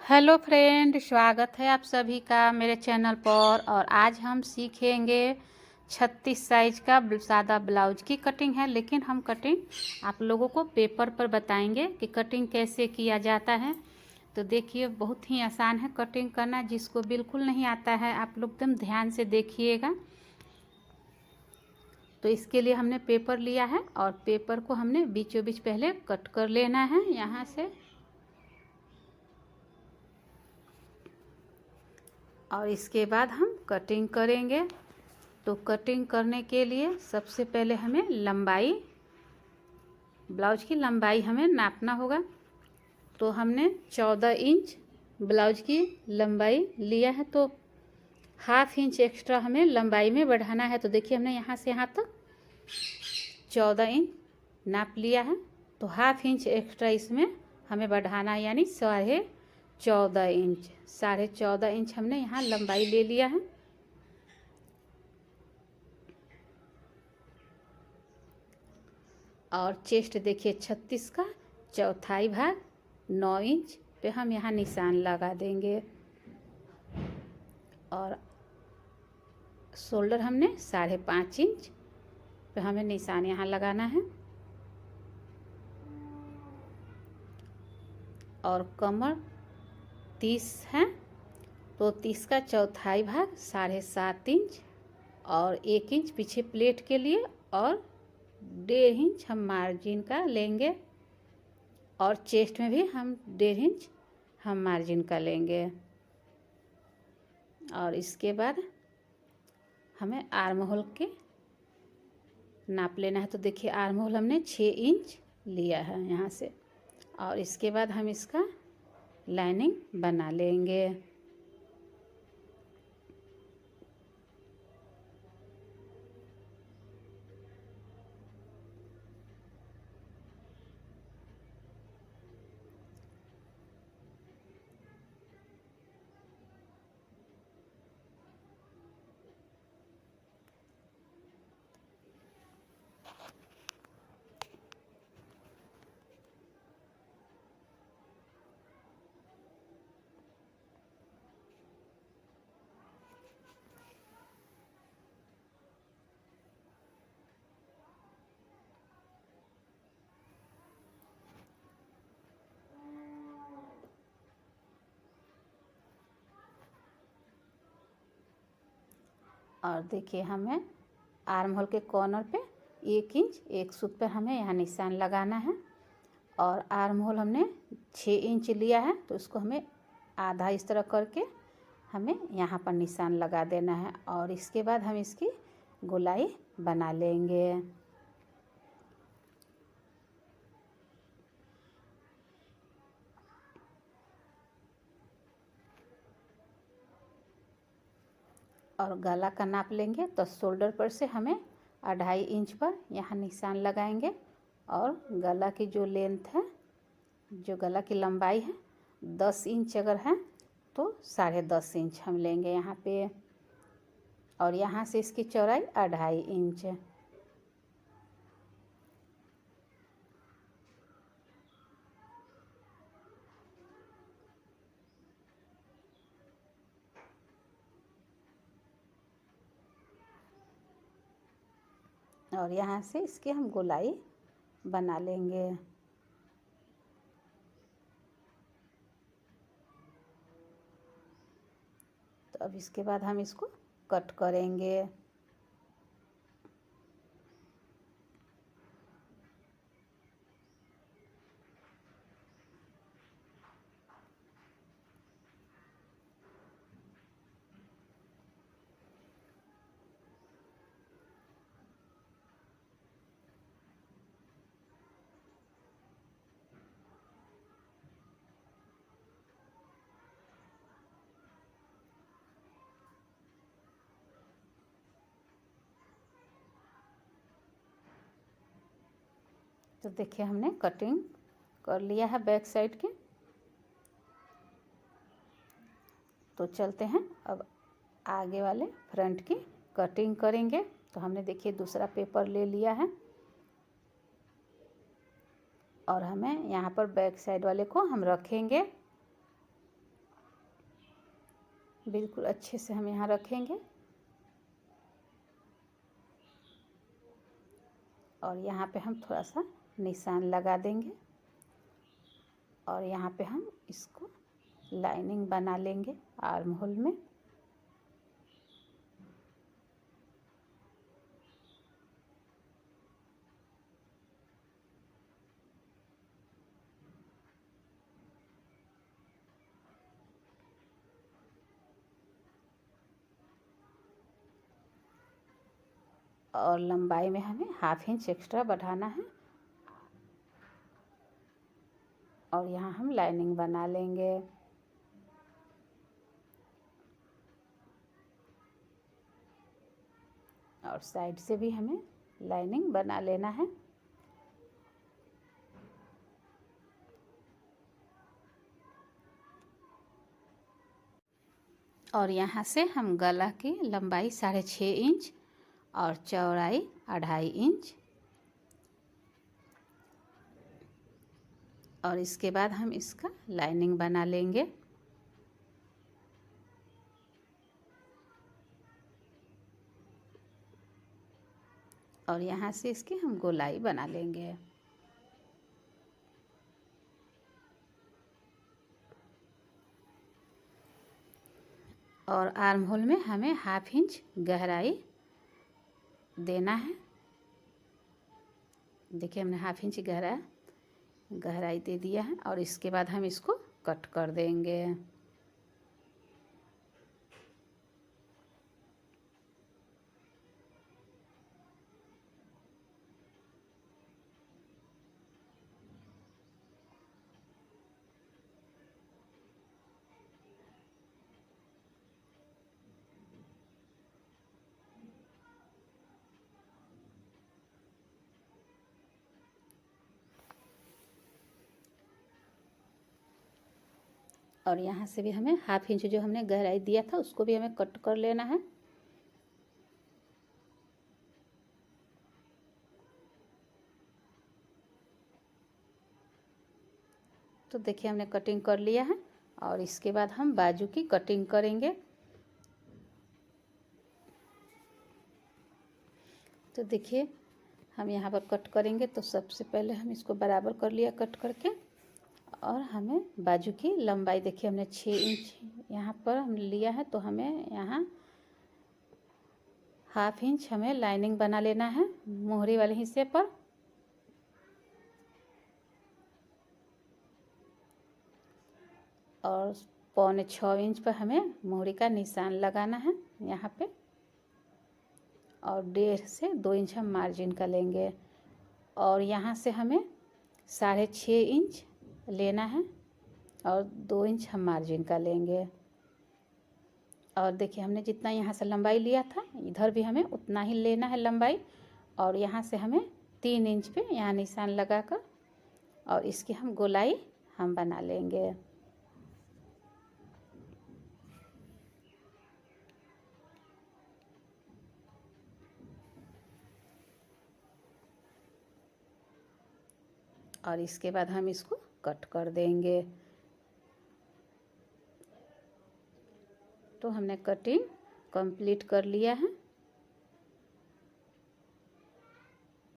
Hello friend, स्वागत है आप सभी का मेरे चैनल पर। और आज हम सीखेंगे 36 साइज का सादा ब्लाउज की कटिंग है, लेकिन हम कटिंग आप लोगों को पेपर पर बताएंगे कि कटिंग कैसे किया जाता है। तो देखिए, बहुत ही आसान है कटिंग करना। जिसको बिल्कुल नहीं आता है आप लोग एकदम ध्यान से देखिएगा। तो इसके लिए हमने पेपर लिया है और पेपर को हमने बीचों बीच पहले कट कर लेना है यहाँ से। और इसके बाद हम कटिंग करेंगे। तो कटिंग करने के लिए सबसे पहले हमें लंबाई, ब्लाउज की लंबाई हमें नापना होगा। तो हमने 14 इंच ब्लाउज की लंबाई लिया है, तो हाफ इंच एक्स्ट्रा हमें लंबाई में बढ़ाना है। तो देखिए, हमने यहाँ से यहाँ तक 14 इंच नाप लिया है, तो हाफ इंच एक्स्ट्रा इसमें हमें बढ़ाना है, यानी 14.5 इंच। 14.5 इंच हमने यहाँ लंबाई ले लिया है। और चेस्ट देखिए 36 का चौथाई भाग 9 इंच पे हम यहाँ निशान लगा देंगे। और शोल्डर हमने 5.5 इंच पे हमें निशान यहाँ लगाना है। और कमर 30 है, तो 30 का चौथाई भाग 7.5 इंच और 1 इंच पीछे प्लेट के लिए, और 1.5 इंच हम मार्जिन का लेंगे। और चेस्ट में भी हम 1.5 इंच हम मार्जिन का लेंगे। और इसके बाद हमें आर्म होल के नाप लेना है। तो देखिए, आर्म होल हमने 6 इंच लिया है यहाँ से। और इसके बाद हम इसका लाइनिंग बना लेंगे। और देखिए, हमें आर्म होल के कॉर्नर पे 1 इंच एक सूत पर हमें यहाँ निशान लगाना है। और आर्म होल हमने 6 इंच लिया है, तो उसको हमें आधा इस तरह करके हमें यहाँ पर निशान लगा देना है। और इसके बाद हम इसकी गोलाई बना लेंगे। और गला का नाप लेंगे, तो शोल्डर पर से हमें 2.5 इंच पर यहाँ निशान लगाएंगे। और गला की जो लेंथ है, जो गला की लंबाई है 10 इंच अगर है, तो 10.5 इंच हम लेंगे यहाँ पे। और यहाँ से इसकी चौड़ाई 2.5 इंच। और यहाँ से इसकी हम गोलाई बना लेंगे। तो अब इसके बाद हम इसको कट करेंगे। तो देखिए, हमने कटिंग कर लिया है बैक साइड के। तो चलते हैं अब आगे वाले फ्रंट की कटिंग करेंगे। तो हमने देखिए दूसरा पेपर ले लिया है, और हमें यहाँ पर बैक साइड वाले को हम रखेंगे। बिल्कुल अच्छे से हम यहाँ रखेंगे और यहाँ पे हम थोड़ा सा निशान लगा देंगे और यहाँ पे हम इसको लाइनिंग बना लेंगे आर्म होल में। और लंबाई में हमें 1/2 इंच एक्स्ट्रा बढ़ाना है और यहाँ हम लाइनिंग बना लेंगे। और साइड से भी हमें लाइनिंग बना लेना है। और यहाँ से हम गला की लंबाई 6.5 इंच और चौड़ाई 2.5 इंच और इसके बाद हम इसका लाइनिंग बना लेंगे। और यहाँ से इसकी हम गोलाई बना लेंगे। और आर्म होल में हमें 1/2 इंच गहराई देना है। देखिए हमने 1/2 इंच गहराई दे दिया है और इसके बाद हम इसको कट कर देंगे। और यहाँ से भी हमें 1/2 इंच जो हमने गहराई दिया था उसको भी हमें कट कर लेना है। तो देखिए हमने कटिंग कर लिया है और इसके बाद हम बाजू की कटिंग करेंगे। तो देखिए हम यहाँ पर कट करेंगे तो सबसे पहले हम इसको बराबर कर लिया कट करके और हमें बाजू की लंबाई देखिए हमने 6 इंच यहाँ पर हम लिया है तो हमें यहाँ 1/2 इंच हमें लाइनिंग बना लेना है मोहरी वाले हिस्से पर। और 6.25 इंच पर हमें मोहरी का निशान लगाना है यहाँ पे और 1.5 से 2 इंच हम मार्जिन का लेंगे। और यहाँ से हमें 6.5 इंच लेना है और 2 इंच हम मार्जिन का लेंगे। और देखिए हमने जितना यहाँ से लंबाई लिया था इधर भी हमें उतना ही लेना है लंबाई। और यहाँ से हमें 3 इंच पे यहाँ निशान लगाकर और इसकी हम गोलाई हम बना लेंगे। और इसके बाद हम इसको कट कर देंगे। तो हमने कटिंग कंप्लीट कर लिया है।